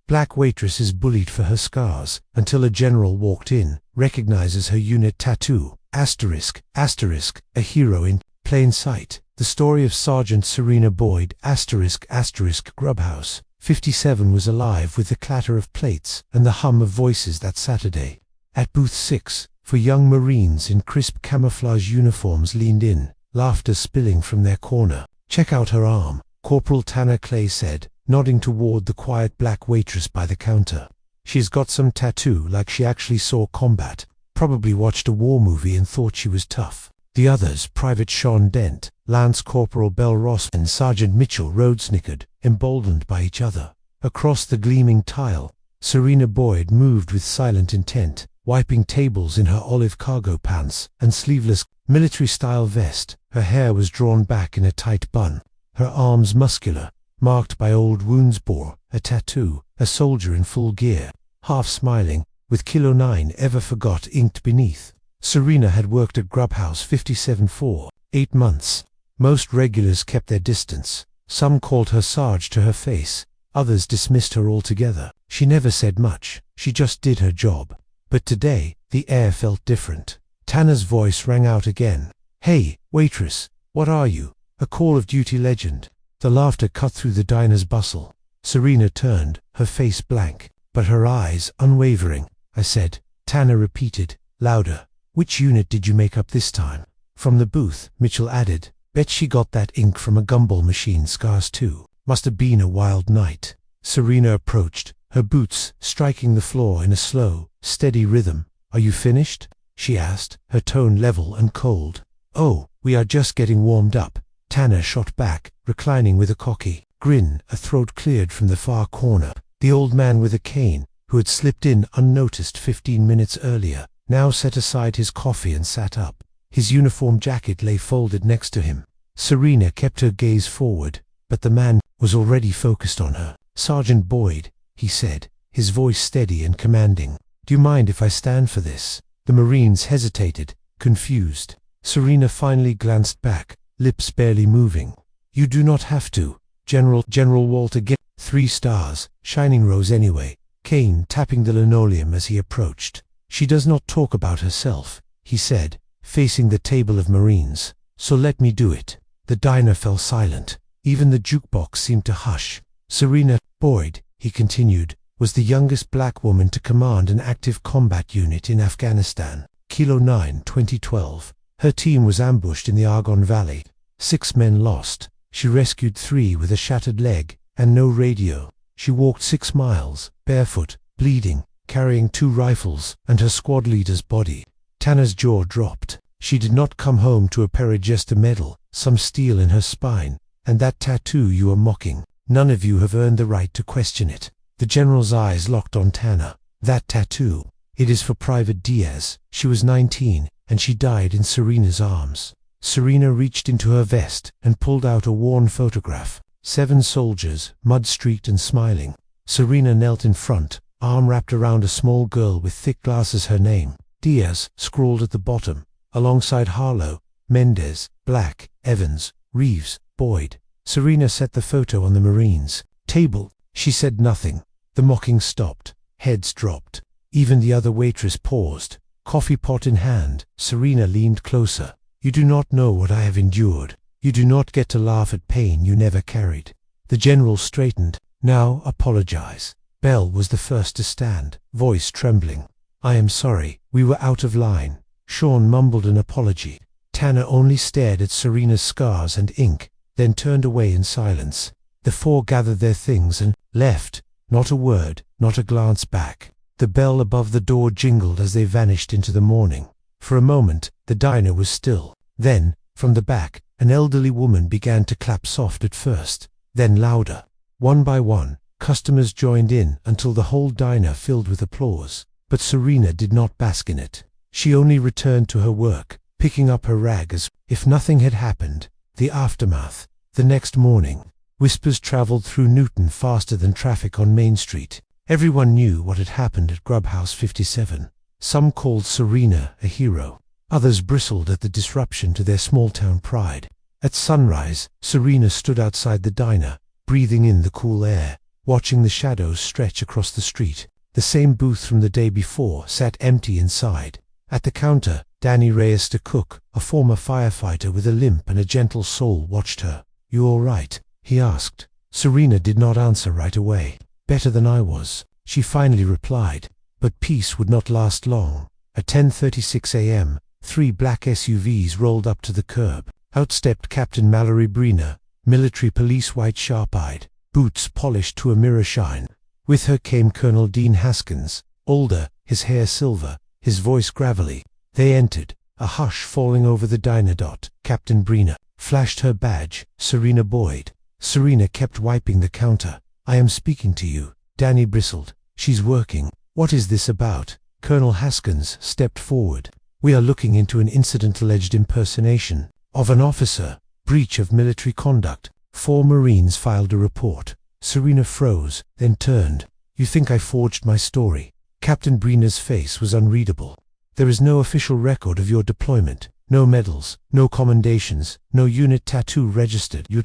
Black waitress is bullied for her scars, until a general walked in, recognizes her unit tattoo, asterisk, asterisk, a hero in plain sight. The story of Sergeant Serena Boyd, asterisk, asterisk, Grubhouse 57 was alive with the clatter of plates and the hum of voices that Saturday. At booth 6, for young Marines in crisp camouflage uniforms leaned in, laughter spilling from their corner. "Check out her arm," Corporal Tanner Clay said, nodding toward the quiet black waitress by the counter. "She's got some tattoo like she actually saw combat, probably watched a war movie and thought she was tough." The others, Private Sean Dent, Lance Corporal Bell Ross and Sergeant Mitchell Rhodes snickered, emboldened by each other. Across the gleaming tile, Serena Boyd moved with silent intent, wiping tables in her olive cargo pants and sleeveless, military-style vest. Her hair was drawn back in a tight bun, her arms muscular, marked by old wounds bore a tattoo, a soldier in full gear, half smiling, with Kilo 9 ever forgot inked beneath. Serena had worked at Grubhouse 57 for 8 months. Most regulars kept their distance. Some called her Sarge to her face, others dismissed her altogether. She never said much, she just did her job. But today, the air felt different. Tanner's voice rang out again. "Hey, waitress, what are you? A Call of Duty legend." The laughter cut through the diner's bustle. Serena turned, her face blank, but her eyes unwavering. "I said," Tanner repeated, louder. "Which unit did you make up this time?" From the booth, Mitchell added, "Bet she got that ink from a gumball machine scars too. Must have been a wild night." Serena approached, her boots striking the floor in a slow, steady rhythm. "Are you finished?" she asked, her tone level and cold. "Oh, we are just getting warmed up," Tanner shot back, reclining with a cocky grin, a throat cleared from the far corner. The old man with a cane, who had slipped in unnoticed 15 minutes earlier, now set aside his coffee and sat up. His uniform jacket lay folded next to him. Serena kept her gaze forward, but the man was already focused on her. "Sergeant Boyd," he said, his voice steady and commanding. "Do you mind if I stand for this?" The Marines hesitated, confused. Serena finally glanced back, lips barely moving. "You do not have to, General Walter Get 3 stars, shining rose anyway," Kane tapping the linoleum as he approached. "She does not talk about herself," he said, facing the table of Marines. "So let me do it." The diner fell silent. Even the jukebox seemed to hush. Serena Boyd, he continued, was the youngest black woman to command an active combat unit in Afghanistan. Kilo 9, 2012. Her team was ambushed in the Argonne Valley. 6 men lost. She rescued 3 with a shattered leg and no radio. She walked 6 miles, barefoot, bleeding, carrying 2 rifles and her squad leader's body. Tanner's jaw dropped. She did not come home to a Perigesta medal, some steel in her spine, and that tattoo you are mocking. None of you have earned the right to question it. The general's eyes locked on Tanner. "That tattoo. It is for Private Diaz. She was 19, and she died in Serena's arms." Serena reached into her vest and pulled out a worn photograph. 7 soldiers, mud-streaked and smiling. Serena knelt in front, arm wrapped around a small girl with thick glasses. Her name, Diaz, scrawled at the bottom, alongside Harlow, Mendez, Black, Evans, Reeves, Boyd. Serena set the photo on the Marines' table. She said nothing. The mocking stopped. Heads dropped. Even the other waitress paused, coffee pot in hand. Serena leaned closer. "You do not know what I have endured. You do not get to laugh at pain you never carried." The general straightened. "Now apologize." Bell was the first to stand, voice trembling. "I am sorry, we were out of line." Sean mumbled an apology. Tanner only stared at Serena's scars and ink, then turned away in silence. The 4 gathered their things and left, not a word, not a glance back. The bell above the door jingled as they vanished into the morning. For a moment, the diner was still. Then, from the back, an elderly woman began to clap soft at first, then louder. One by one, customers joined in until the whole diner filled with applause. But Serena did not bask in it. She only returned to her work, picking up her rag as if nothing had happened. The aftermath. The next morning, whispers traveled through Newton faster than traffic on Main Street. Everyone knew what had happened at Grubhouse 57. Some called Serena a hero. Others bristled at the disruption to their small-town pride. At sunrise, Serena stood outside the diner, breathing in the cool air, watching the shadows stretch across the street. The same booth from the day before sat empty inside. At the counter, Danny Reyes, the cook, a former firefighter with a limp and a gentle soul, watched her. "You all right?" he asked. Serena did not answer right away. "Better than I was," she finally replied. But peace would not last long. At 10:36 a.m., 3 black SUVs rolled up to the curb. Out stepped Captain Mallory Brina, military police, white, sharp-eyed, boots polished to a mirror shine. With her came Colonel Dean Haskins, older, his hair silver, his voice gravelly. They entered, a hush falling over the diner. Captain Brina flashed her badge, Serena Boyd. Serena kept wiping the counter. "I am speaking to you." Danny bristled. "She's working." "What is this about?" Colonel Haskins stepped forward. "We are looking into an incident, alleged impersonation of an officer, breach of military conduct. 4 Marines filed a report." Serena froze, then turned. "You think I forged my story?" Captain Brina's face was unreadable. "There is no official record of your deployment. No medals, no commendations, no unit tattoo registered. Your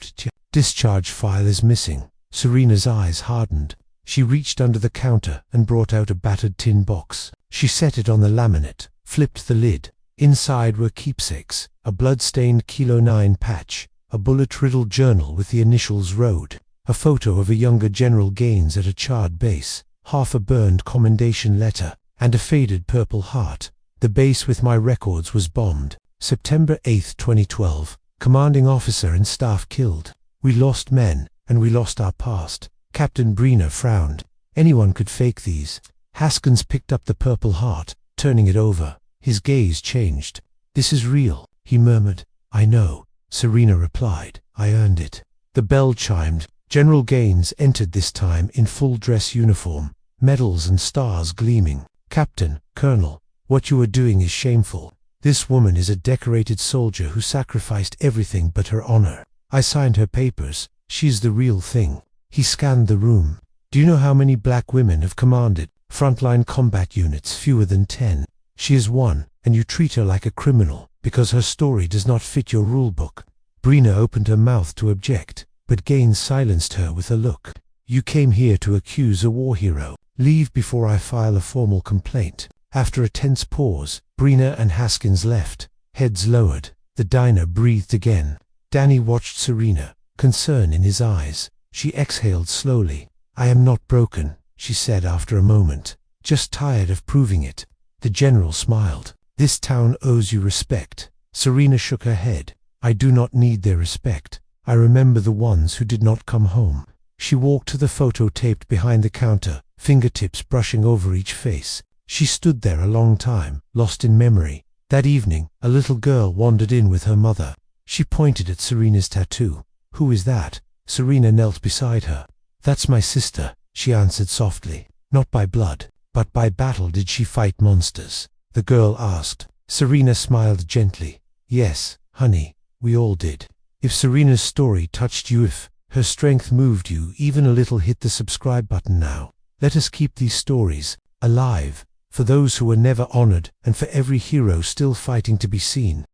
discharge file is missing." Serena's eyes hardened. She reached under the counter and brought out a battered tin box. She set it on the laminate, flipped the lid. Inside were keepsakes, a blood-stained Kilo 9 patch, a bullet-riddled journal with the initials ROAD, a photo of a younger General Gaines at a charred base, half a burned commendation letter, and a faded purple heart. "The base with my records was bombed. September 8, 2012. Commanding officer and staff killed. We lost men, and we lost our past." Captain Brina frowned. "Anyone could fake these." Haskins picked up the purple heart, turning it over. His gaze changed. "This is real," he murmured. "I know," Serena replied. "I earned it." The bell chimed. General Gaines entered, this time in full dress uniform, medals and stars gleaming. "Captain, Colonel, what you are doing is shameful. This woman is a decorated soldier who sacrificed everything but her honor. I signed her papers. She's the real thing." He scanned the room. "Do you know how many black women have commanded frontline combat units? Fewer than 10. She is one, and you treat her like a criminal because her story does not fit your rulebook." Brina opened her mouth to object, but Gaines silenced her with a look. "You came here to accuse a war hero. Leave before I file a formal complaint." After a tense pause, Brina and Haskins left, heads lowered. The diner breathed again. Danny watched Serena, concern in his eyes. She exhaled slowly. "I am not broken," she said after a moment. "Just tired of proving it." The general smiled. "This town owes you respect." Serena shook her head. "I do not need their respect. I remember the ones who did not come home." She walked to the photo taped behind the counter, fingertips brushing over each face. She stood there a long time, lost in memory. That evening, a little girl wandered in with her mother. She pointed at Serena's tattoo. "Who is that?" Serena knelt beside her. "That's my sister," she answered softly. "Not by blood, but by battle. Did she fight monsters?" the girl asked. Serena smiled gently. "Yes, honey, we all did." If Serena's story touched you, if her strength moved you even a little, hit the subscribe button now. Let us keep these stories alive, for those who were never honored and for every hero still fighting to be seen.